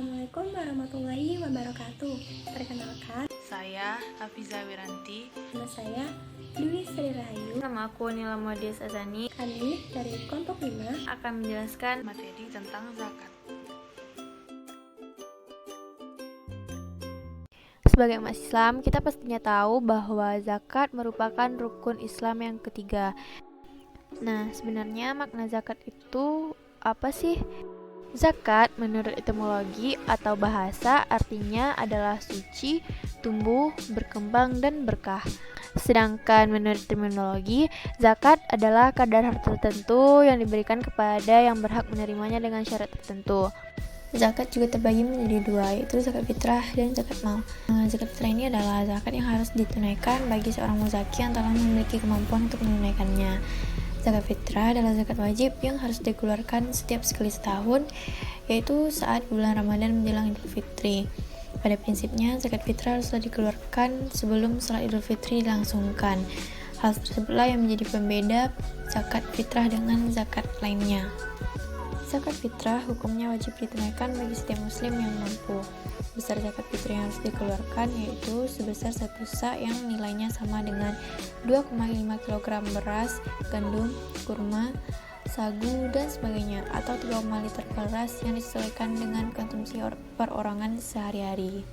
Assalamualaikum warahmatullahi wabarakatuh. Perkenalkan, Saya Hafiza Wiranti. nama saya Dwi Sri Rahayu. Nama aku Nila Muadias Azani Kami dari kelompok 5 akan menjelaskan Materi tentang zakat. sebagai umat Islam, kita pastinya tahu bahwa zakat merupakan rukun Islam yang ketiga. Nah, sebenarnya makna zakat itu apa sih? Zakat menurut etimologi atau bahasa artinya adalah suci, tumbuh, berkembang, dan berkah. Sedangkan menurut terminologi, zakat adalah kadar harta tertentu yang diberikan kepada yang berhak menerimanya dengan syarat tertentu. Zakat juga terbagi menjadi dua, yaitu zakat fitrah dan zakat mal. Zakat fitrah ini adalah zakat yang harus ditunaikan bagi seorang muzaki yang telah memiliki kemampuan untuk menunaikannya. Zakat fitrah adalah zakat wajib yang harus dikeluarkan setiap sekali setahun, yaitu saat bulan Ramadan menjelang Idul Fitri. Pada prinsipnya, zakat fitrah haruslah dikeluarkan sebelum sholat Idul Fitri dilangsungkan. Hal tersebutlah yang menjadi pembeda zakat fitrah dengan zakat lainnya. Zakat fitrah hukumnya wajib ditunaikan bagi setiap muslim yang mampu. Besar zakat fitrah yang harus dikeluarkan yaitu sebesar 1 sa' yang nilainya sama dengan 2,5 kg beras, gandum, kurma, sagu, dan sebagainya, atau 3,5 liter beras yang disesuaikan dengan konsumsi perorangan sehari-hari.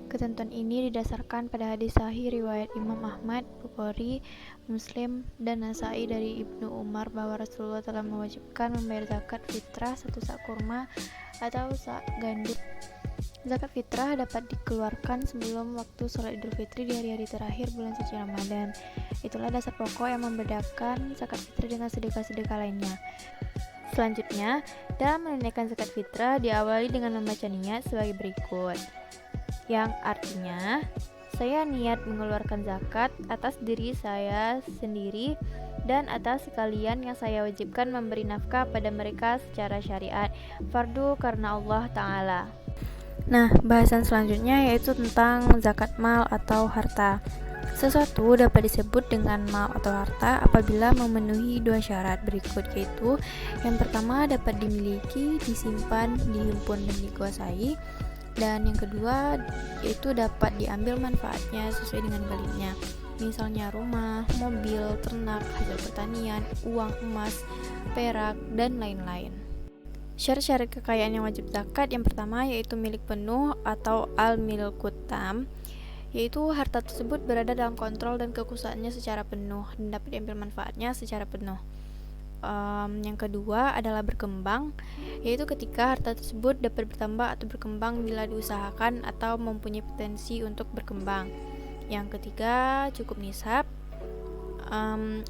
Ketentuan ini didasarkan pada hadis sahih riwayat Imam Ahmad, Bukhari, Muslim, dan Nasai dari Ibnu Umar bahwa Rasulullah telah mewajibkan membayar zakat fitrah 1 sa' kurma atau sa' gandum. Zakat fitrah dapat dikeluarkan sebelum waktu sholat Idul Fitri di hari-hari terakhir bulan suci Ramadan. Itulah dasar pokok yang membedakan zakat fitrah dengan sedekah-sedekah lainnya. Selanjutnya, dalam menunaikan zakat fitrah diawali dengan membaca niat sebagai berikut, yang artinya saya niat mengeluarkan zakat atas diri saya sendiri dan atas sekalian yang saya wajibkan memberi nafkah pada mereka secara syariat, fardu karena Allah Ta'ala. Nah, bahasan selanjutnya yaitu tentang zakat mal atau harta. Sesuatu dapat disebut dengan mal atau harta apabila memenuhi 2 syarat berikut, yaitu yang pertama dapat dimiliki, disimpan, dihimpun, dan dikuasai. Dan yang kedua yaitu dapat diambil manfaatnya sesuai dengan baliknya, misalnya rumah, mobil, ternak, hasil pertanian, uang, emas, perak, dan lain-lain. Syarat-syarat kekayaan yang wajib zakat yang pertama yaitu milik penuh atau al-milkut tam, yaitu harta tersebut berada dalam kontrol dan kekuasaannya secara penuh dan dapat diambil manfaatnya secara penuh. Yang kedua adalah berkembang, yaitu ketika harta tersebut dapat bertambah atau berkembang bila diusahakan atau mempunyai potensi untuk berkembang. Yang ketiga cukup nisab,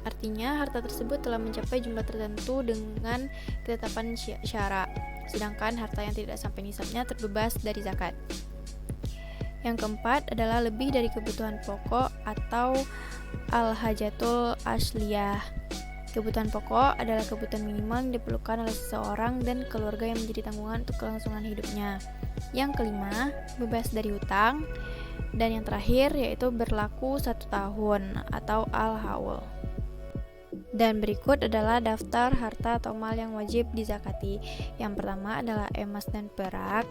artinya harta tersebut telah mencapai jumlah tertentu dengan ketetapan syara, sedangkan harta yang tidak sampai nisabnya terbebas dari zakat. Yang keempat adalah lebih dari kebutuhan pokok atau al-hajatul asliyah. Kebutuhan pokok adalah kebutuhan minimal yang diperlukan oleh seseorang dan keluarga yang menjadi tanggungan untuk kelangsungan hidupnya. Yang kelima, bebas dari hutang. Dan yang terakhir yaitu berlaku 1 tahun atau al-haul. Dan berikut adalah daftar harta atau mal yang wajib dizakati. Yang pertama adalah emas dan perak.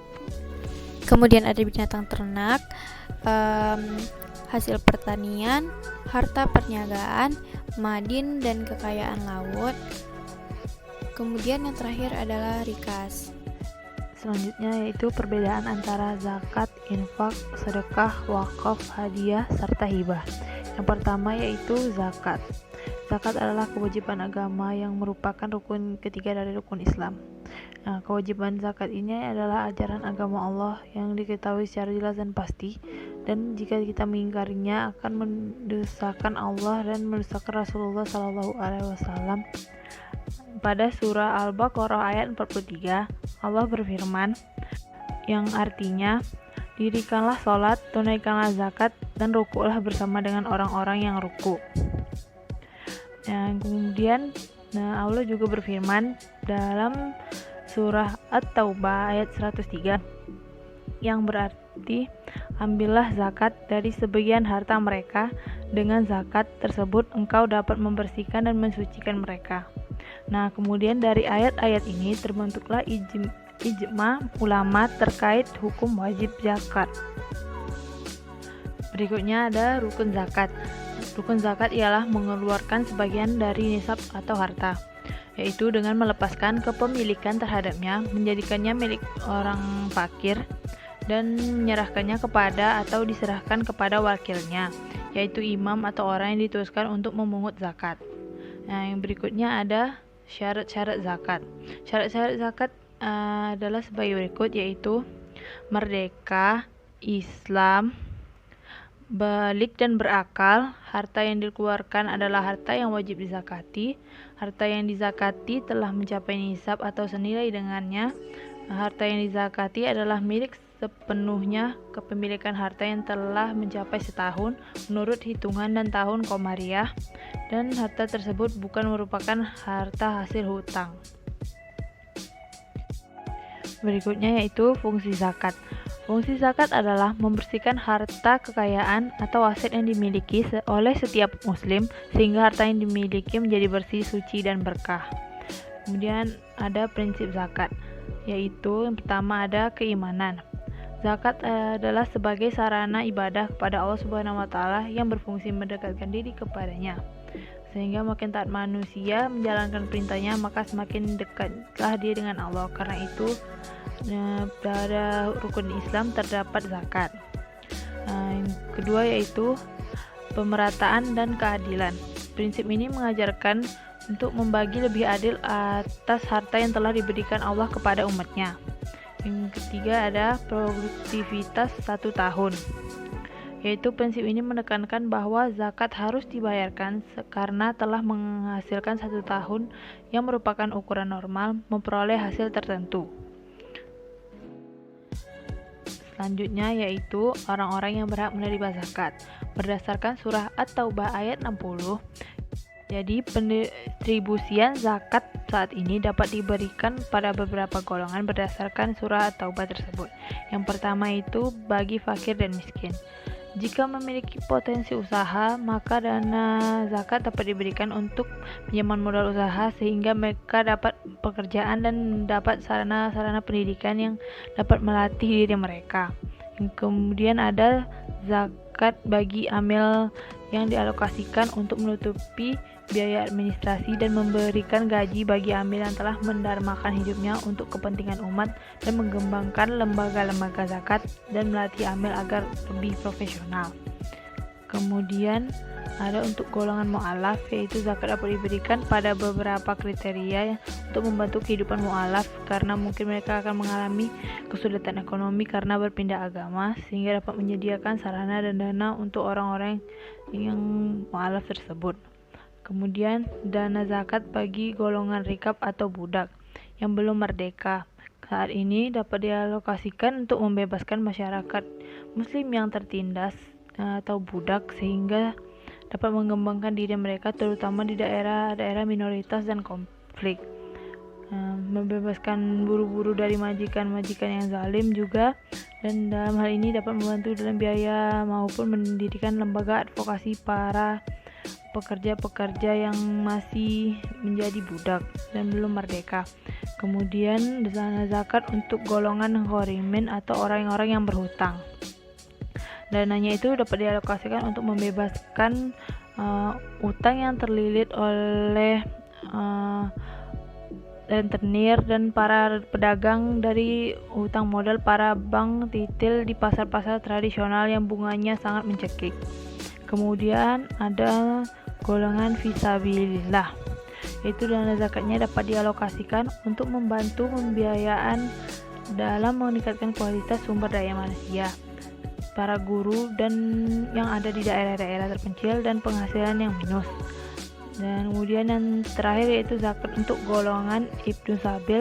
Kemudian ada binatang ternak, hasil pertanian, harta perniagaan, madin dan kekayaan laut. Kemudian yang terakhir adalah rikas. Selanjutnya yaitu perbedaan antara zakat, infak, sedekah, wakaf, hadiah, serta hibah. Yang pertama yaitu zakat. Zakat adalah kewajiban agama yang merupakan rukun ketiga dari rukun Islam. Nah, kewajiban zakat ini adalah ajaran agama Allah yang diketahui secara jelas dan pasti, dan jika kita mengingkarinya akan mendustakan Allah dan mendustakan Rasulullah SAW. Pada surah Al-Baqarah ayat 43, Allah berfirman, yang artinya, dirikanlah sholat, tunaikanlah zakat, dan rukuklah bersama dengan orang-orang yang ruku. Kemudian Allah juga berfirman dalam surah At-Taubah ayat 103, yang berarti, ambillah zakat dari sebagian harta mereka, dengan zakat tersebut engkau dapat membersihkan dan mensucikan mereka. Nah, kemudian dari ayat-ayat ini terbentuklah ijma ulama terkait hukum wajib zakat. Berikutnya ada rukun zakat. Rukun zakat ialah mengeluarkan sebagian dari nisab atau harta, yaitu dengan melepaskan kepemilikan terhadapnya, menjadikannya milik orang fakir, dan menyerahkannya kepada atau diserahkan kepada wakilnya, yaitu imam atau orang yang ditugaskan untuk memungut zakat. Nah, yang berikutnya ada syarat-syarat zakat. Syarat-syarat zakat adalah sebagai berikut, yaitu merdeka, Islam, balik dan berakal, harta yang dikeluarkan adalah harta yang wajib dizakati, harta yang dizakati telah mencapai nisab atau senilai dengannya, harta yang dizakati adalah milik sepenuhnya, kepemilikan harta yang telah mencapai setahun menurut hitungan dan tahun komariah, dan harta tersebut bukan merupakan harta hasil hutang. Berikutnya yaitu fungsi zakat. Fungsi zakat adalah membersihkan harta kekayaan atau aset yang dimiliki oleh setiap muslim sehingga harta yang dimiliki menjadi bersih, suci, dan berkah. Kemudian ada prinsip zakat, yaitu yang pertama ada keimanan. Zakat adalah sebagai sarana ibadah kepada Allah Subhanahu wa taala yang berfungsi mendekatkan diri kepadanya. Sehingga makin taat manusia menjalankan perintahnya, maka semakin dekatlah dia dengan Allah. Karena itu pada rukun Islam terdapat zakat. Yang kedua yaitu pemerataan dan keadilan. Prinsip ini mengajarkan untuk membagi lebih adil atas harta yang telah diberikan Allah kepada umatnya. Yang ketiga ada produktivitas 1 tahun, yaitu prinsip ini menekankan bahwa zakat harus dibayarkan karena telah menghasilkan 1 tahun yang merupakan ukuran normal memperoleh hasil tertentu. Selanjutnya yaitu orang-orang yang berhak menerima zakat. Berdasarkan surah At-Taubah ayat 60, jadi pendistribusian zakat saat ini dapat diberikan pada beberapa golongan berdasarkan surah At-Taubah tersebut. Yang pertama itu bagi fakir dan miskin. Jika memiliki potensi usaha, maka dana zakat dapat diberikan untuk pinjaman modal usaha sehingga mereka dapat pekerjaan dan dapat sarana-sarana pendidikan yang dapat melatih diri mereka. Kemudian ada zakat bagi amil yang dialokasikan untuk menutupi biaya administrasi dan memberikan gaji bagi amil yang telah mendarmakan hidupnya untuk kepentingan umat dan mengembangkan lembaga-lembaga zakat dan melatih amil agar lebih profesional. Kemudian ada untuk golongan mu'alaf, yaitu zakat dapat diberikan pada beberapa kriteria untuk membantu kehidupan mu'alaf karena mungkin mereka akan mengalami kesulitan ekonomi karena berpindah agama, sehingga dapat menyediakan sarana dan dana untuk orang-orang yang mu'alaf tersebut. Kemudian dana zakat bagi golongan rikab atau budak yang belum merdeka. Saat ini dapat dialokasikan untuk membebaskan masyarakat muslim yang tertindas atau budak sehingga dapat mengembangkan diri mereka terutama di daerah-daerah minoritas dan konflik. Membebaskan buruh-buruh dari majikan-majikan yang zalim juga, dan dalam hal ini dapat membantu dalam biaya maupun mendirikan lembaga advokasi para pekerja-pekerja yang masih menjadi budak dan belum merdeka. Kemudian dana zakat untuk golongan ghorimin atau orang-orang yang berhutang. Dananya itu dapat dialokasikan untuk membebaskan utang yang terlilit oleh rentenir dan para pedagang dari utang modal para bank titil di pasar-pasar tradisional yang bunganya sangat mencekik. Kemudian ada golongan fisabilillah, yaitu dana zakatnya dapat dialokasikan untuk membantu pembiayaan dalam meningkatkan kualitas sumber daya manusia, para guru dan yang ada di daerah-daerah terpencil dan penghasilan yang minus. Dan kemudian yang terakhir yaitu zakat untuk golongan ibnu sabil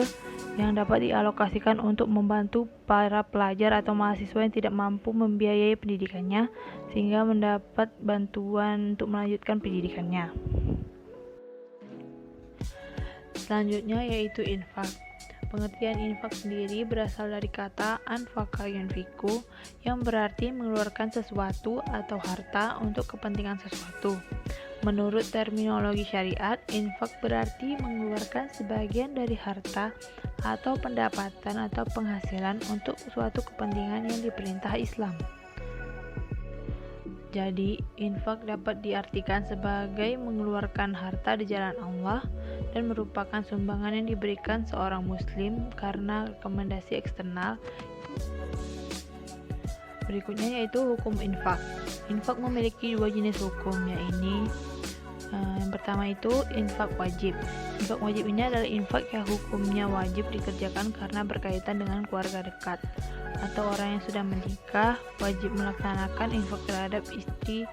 yang dapat dialokasikan untuk membantu para pelajar atau mahasiswa yang tidak mampu membiayai pendidikannya sehingga mendapat bantuan untuk melanjutkan pendidikannya. Selanjutnya yaitu infak. Pengertian infak sendiri berasal dari kata anfaqa yunfiqu yang berarti mengeluarkan sesuatu atau harta untuk kepentingan sesuatu. Menurut terminologi syariat, infak berarti mengeluarkan sebagian dari harta atau pendapatan atau penghasilan untuk suatu kepentingan yang diperintah Islam. Jadi, infak dapat diartikan sebagai mengeluarkan harta di jalan Allah dan merupakan sumbangan yang diberikan seorang muslim karena rekomendasi eksternal. Berikutnya yaitu hukum infak. Infak memiliki dua jenis hukum, yaitu yang pertama itu infak wajib. Infak wajib ini adalah infak yang hukumnya wajib dikerjakan karena berkaitan dengan keluarga dekat atau orang yang sudah menikah, wajib melaksanakan infak terhadap istri,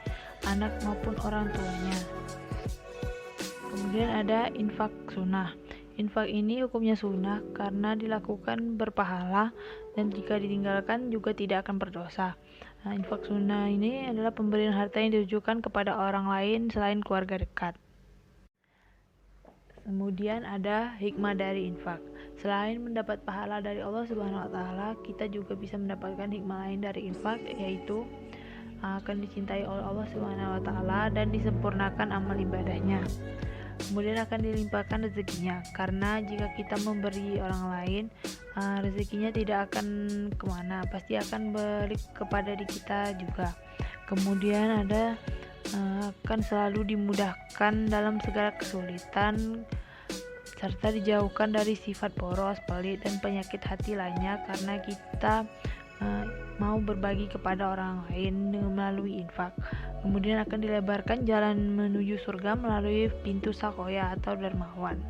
anak maupun orang tuanya. Kemudian ada infak sunnah. Infak ini hukumnya sunnah karena dilakukan berpahala dan jika ditinggalkan juga tidak akan berdosa. Infak sunnah ini adalah pemberian harta yang ditujukan kepada orang lain selain keluarga dekat. Kemudian ada hikmah dari infak. Selain mendapat pahala dari Allah Subhanahu wa taala, kita juga bisa mendapatkan hikmah lain dari infak, yaitu akan dicintai oleh Allah Subhanahu wa taala dan disempurnakan amal ibadahnya. Kemudian akan dilimpahkan rezekinya, karena jika kita memberi orang lain, rezekinya tidak akan kemana, pasti akan balik kepada diri kita juga. Kemudian ada akan selalu dimudahkan dalam segala kesulitan serta dijauhkan dari sifat boros, pelit, dan penyakit hati lainnya karena kita mau berbagi kepada orang lain melalui infak. Kemudian akan dilebarkan jalan menuju surga melalui pintu sakoya atau dermawan.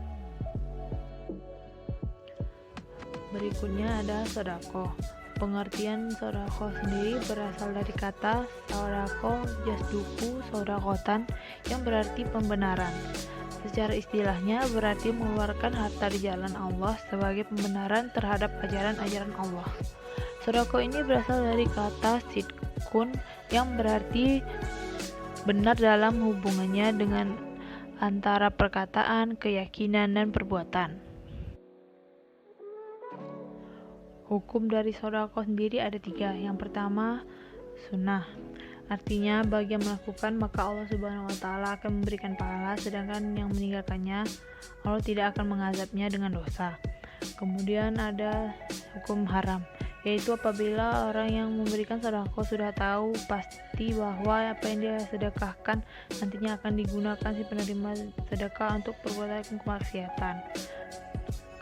Berikutnya ada sodako. Pengertian sodako sendiri berasal dari kata sodako jasduku sodakotan yang berarti pembenaran. Secara istilahnya berarti mengeluarkan harta di jalan Allah sebagai pembenaran terhadap ajaran-ajaran Allah. Sodako ini berasal dari kata sidkun yang berarti benar dalam hubungannya dengan antara perkataan, keyakinan, dan perbuatan. Hukum dari sodako sendiri ada 3. Yang pertama, sunnah. Artinya bagi yang melakukan maka Allah Subhanahu wa taala akan memberikan pahala, sedangkan yang meninggalkannya Allah tidak akan mengazabnya dengan dosa. Kemudian ada hukum haram, yaitu apabila orang yang memberikan sedekah sudah tahu pasti bahwa apa yang dia sedekahkan nantinya akan digunakan si penerima sedekah untuk perbuatan kemaksiatan.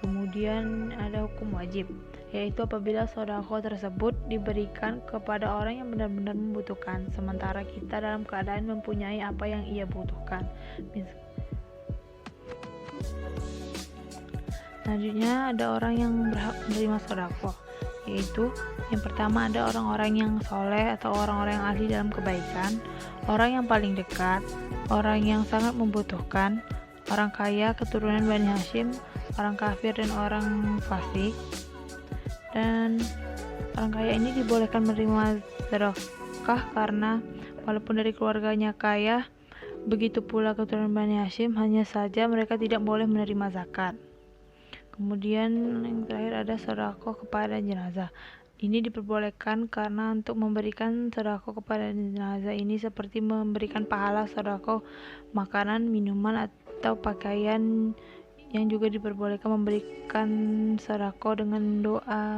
Kemudian ada hukum wajib, yaitu apabila sedekah tersebut diberikan kepada orang yang benar-benar membutuhkan, sementara kita dalam keadaan mempunyai apa yang ia butuhkan. Selanjutnya ada orang yang berhak menerima sedekah, yaitu yang pertama ada orang-orang yang soleh atau orang-orang yang ahli dalam kebaikan, orang yang paling dekat, orang yang sangat membutuhkan, orang kaya keturunan Bani Hashim, orang kafir dan orang fasik. Dan orang kaya ini dibolehkan menerima sedekah karena walaupun dari keluarganya kaya, begitu pula keturunan Bani Hashim, hanya saja mereka tidak boleh menerima zakat. Kemudian yang terakhir ada sedekah kepada jenazah. Ini diperbolehkan karena untuk memberikan sedekah kepada jenazah ini seperti memberikan pahala sedekah makanan, minuman, atau pakaian, yang juga diperbolehkan memberikan sedekah dengan doa.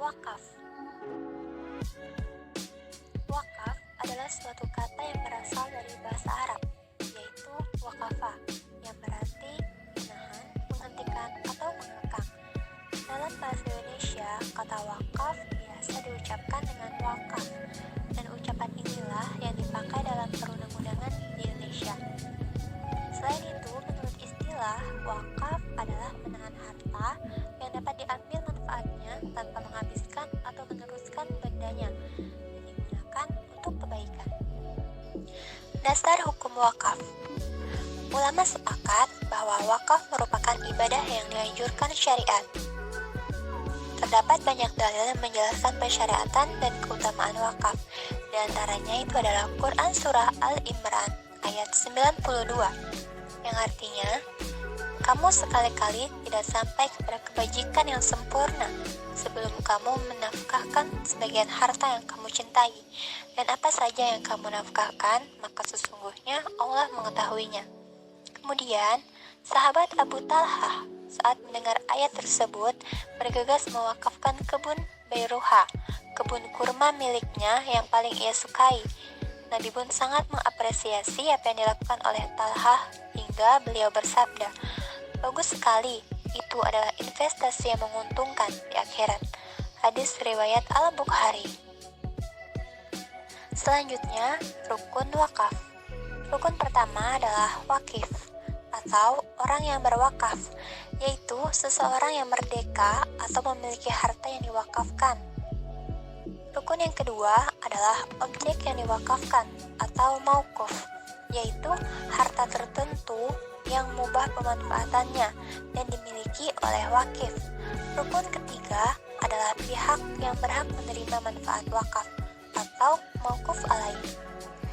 Wakaf. Wakaf adalah suatu kata yang berasal dari bahasa Arab, yaitu wakafa, yang berarti menahan, menghentikan, atau mengekang. Dalam bahasa Indonesia, kata wakaf biasa diucapkan dengan wakaf, dan ucapan inilah yang dipakai dalam perundang-undangan di Indonesia. Selain itu, menurut istilah, wakaf adalah menahan harta yang dapat diambil manfaatnya tanpa menghabiskan atau meneruskan bendanya, dan digunakan untuk kebaikan. Dasar hukum wakaf. Ulama sepakat bahwa wakaf merupakan ibadah yang dianjurkan syariat. Terdapat banyak dalil yang menjelaskan pensyariatan dan keutamaan wakaf. Di antaranya itu adalah Quran Surah Al-Imran ayat 92, yang artinya, kamu sekali-kali tidak sampai kepada kebajikan yang sempurna sebelum kamu menafkahkan sebagian harta yang kamu cintai. Dan apa saja yang kamu nafkahkan, maka sesungguhnya Allah mengetahuinya. Kemudian, sahabat Abu Talhah saat mendengar ayat tersebut bergegas mewakafkan kebun Bairuha, kebun kurma miliknya yang paling ia sukai. Nabi pun sangat mengapresiasi apa yang dilakukan oleh Talhah hingga beliau bersabda, "Bagus sekali, itu adalah investasi yang menguntungkan di akhirat." Hadis riwayat Al-Bukhari. Selanjutnya, rukun wakaf. Rukun pertama adalah wakif atau orang yang berwakaf, yaitu seseorang yang merdeka atau memiliki harta yang diwakafkan. Rukun yang kedua adalah objek yang diwakafkan atau mauquf, yaitu harta tertentu yang mubah pemanfaatannya dan dimiliki oleh wakif. Rukun ketiga adalah pihak yang berhak menerima manfaat wakaf atau mauquf alaih.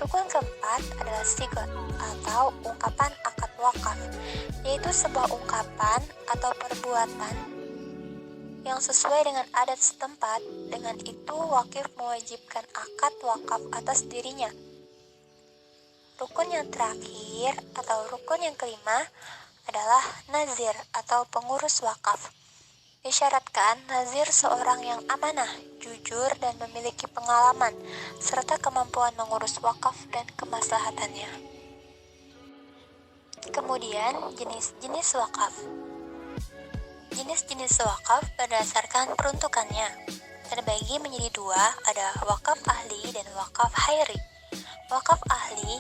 Rukun keempat adalah sigot atau ungkapan akad wakaf, yaitu sebuah ungkapan atau perbuatan yang sesuai dengan adat setempat. Dengan itu wakif mewajibkan akad wakaf atas dirinya. Rukun yang terakhir atau rukun yang kelima adalah nazir atau pengurus wakaf. Disyaratkan nazir seorang yang amanah, jujur, dan memiliki pengalaman serta kemampuan mengurus wakaf dan kemaslahatannya. Kemudian jenis-jenis wakaf. Jenis-jenis wakaf berdasarkan peruntukannya terbagi menjadi dua, ada wakaf ahli dan wakaf khairi. Wakaf ahli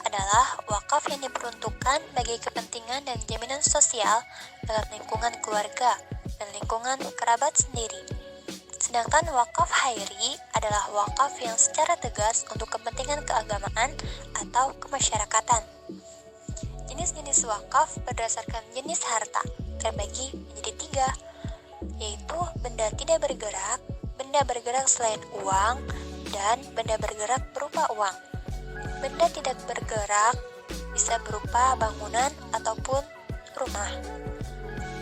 adalah wakaf yang diperuntukkan bagi kepentingan dan jaminan sosial dalam lingkungan keluarga dan lingkungan kerabat sendiri. Sedangkan wakaf khairi adalah wakaf yang secara tegas untuk kepentingan keagamaan atau kemasyarakatan. Jenis-jenis wakaf berdasarkan jenis harta terbagi menjadi tiga, yaitu benda tidak bergerak, benda bergerak selain uang, dan benda bergerak berupa uang. Benda tidak bergerak bisa berupa bangunan ataupun rumah.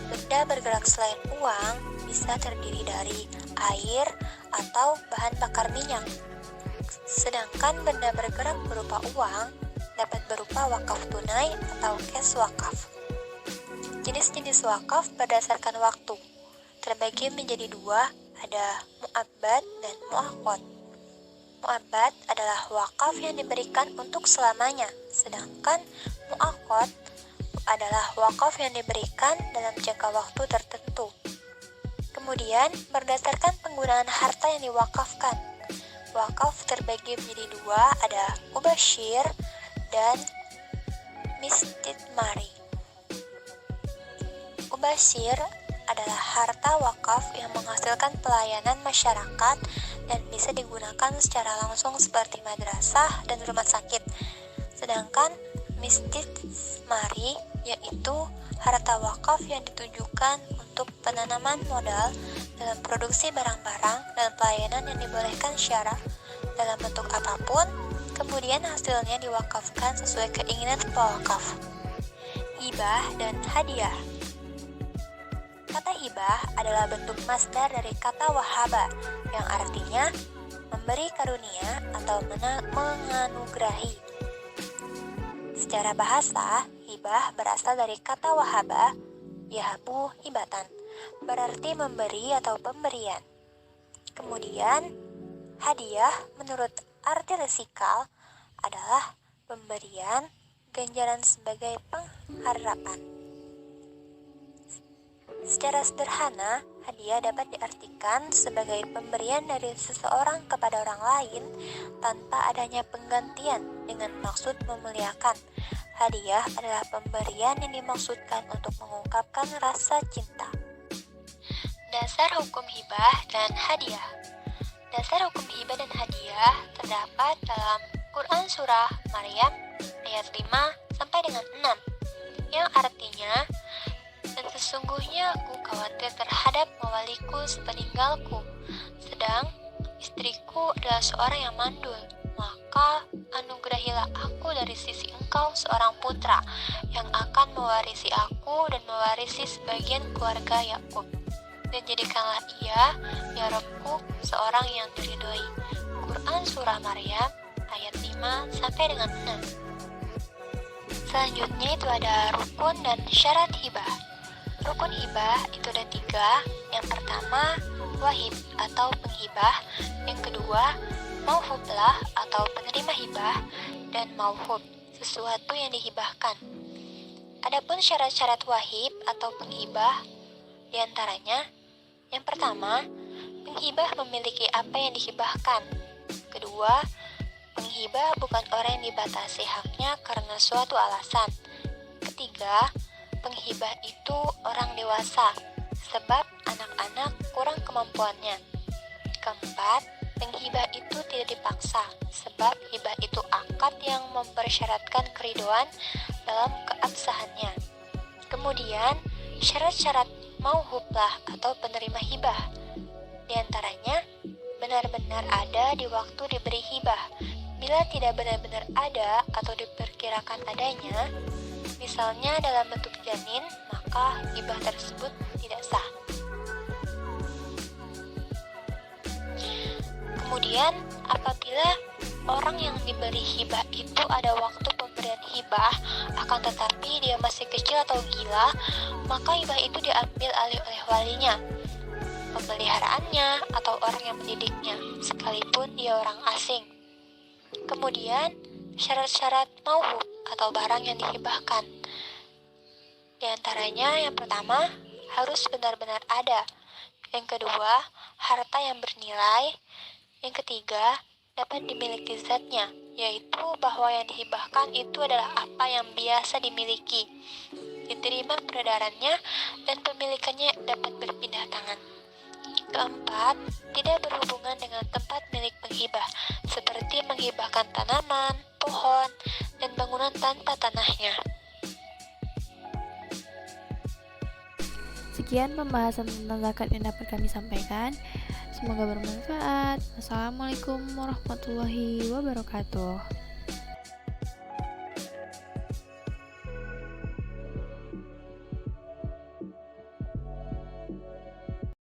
Benda bergerak selain uang bisa terdiri dari air atau bahan bakar minyak. Sedangkan benda bergerak berupa uang dapat berupa wakaf tunai atau cash wakaf. Jenis-jenis wakaf berdasarkan waktu terbagi menjadi dua, ada mu'abbad dan mu'aqqad. Mu'abbad adalah wakaf yang diberikan untuk selamanya, sedangkan mu'aqqad adalah wakaf yang diberikan dalam jangka waktu tertentu. Kemudian, berdasarkan penggunaan harta yang diwakafkan, wakaf terbagi menjadi dua, ada mubashir dan mistithmari. Mubashir adalah harta wakaf yang menghasilkan pelayanan masyarakat dan bisa digunakan secara langsung seperti madrasah dan rumah sakit. Sedangkan mistithmari yaitu harta wakaf yang ditujukan untuk penanaman modal dalam produksi barang-barang dan pelayanan yang dibolehkan syara dalam bentuk apapun, kemudian hasilnya diwakafkan sesuai keinginan pewakaf. Hibah dan hadiah. Kata hibah adalah bentuk masdar dari kata wahaba yang artinya memberi karunia atau menganugerahi. Secara bahasa, hibah berasal dari kata wahaba, yahabu hibatan, berarti memberi atau pemberian. Kemudian, hadiah menurut arti lesikal adalah pemberian ganjaran sebagai pengharapan. Secara sederhana, hadiah dapat diartikan sebagai pemberian dari seseorang kepada orang lain tanpa adanya penggantian dengan maksud memuliakan. Hadiah adalah pemberian yang dimaksudkan untuk mengungkapkan rasa cinta. Dasar hukum hibah dan hadiah. Dasar hukum hibah dan hadiah terdapat dalam Quran Surah Maryam ayat 5 sampai dengan 6 yang artinya, dan sesungguhnya aku khawatir terhadap mawaliku sepeninggalku, sedang istriku adalah seorang yang mandul, maka anugerahilah aku dari sisi Engkau seorang putra yang akan mewarisi aku dan mewarisi sebagian keluarga Yakub. Dan jadikanlah ia, ya Rabbku, seorang yang diridhoi. Quran Surah Maryam ayat 5 sampai dengan 6. Selanjutnya itu ada rukun dan syarat hibah. Rukun hibah itu ada 3. Yang pertama, wahib atau penghibah. Yang kedua, mauhublah atau penerima hibah. Dan mauhub, sesuatu yang dihibahkan. Adapun syarat-syarat wahib atau penghibah, diantaranya, yang pertama, penghibah memiliki apa yang dihibahkan. Kedua, penghibah bukan orang yang dibatasi haknya karena suatu alasan. Ketiga, penghibah itu orang dewasa, sebab anak-anak kurang kemampuannya. Keempat, penghibah itu tidak dipaksa, sebab hibah itu akad yang mempersyaratkan keridoan dalam keabsahannya. Kemudian, syarat-syarat mauhublah atau penerima hibah. Di antaranya, benar-benar ada di waktu diberi hibah. Bila tidak benar-benar ada atau diperkirakan adanya, misalnya dalam bentuk janin, maka hibah tersebut tidak sah. Kemudian, apabila orang yang diberi hibah itu ada waktu pemberian hibah, akan tetapi dia masih kecil atau gila, maka hibah itu diambil alih oleh walinya, pemeliharaannya, atau orang yang mendidiknya, sekalipun dia orang asing. Kemudian, syarat-syarat mauhub atau barang yang dihibahkan. Di antaranya, yang pertama, harus benar-benar ada. Yang kedua, harta yang bernilai. Yang ketiga, dapat dimiliki zatnya, yaitu bahwa yang dihibahkan itu adalah apa yang biasa dimiliki, diterima peredarannya, dan pemilikannya dapat berpindah tangan. Keempat, tidak berhubungan dengan tempat milik penghibah, seperti menghibahkan tanaman, pohon, dan bangunan tanpa tanahnya. Sekian pembahasan tentang zakat yang dapat kami sampaikan. Semoga bermanfaat. Wassalamualaikum warahmatullahi wabarakatuh.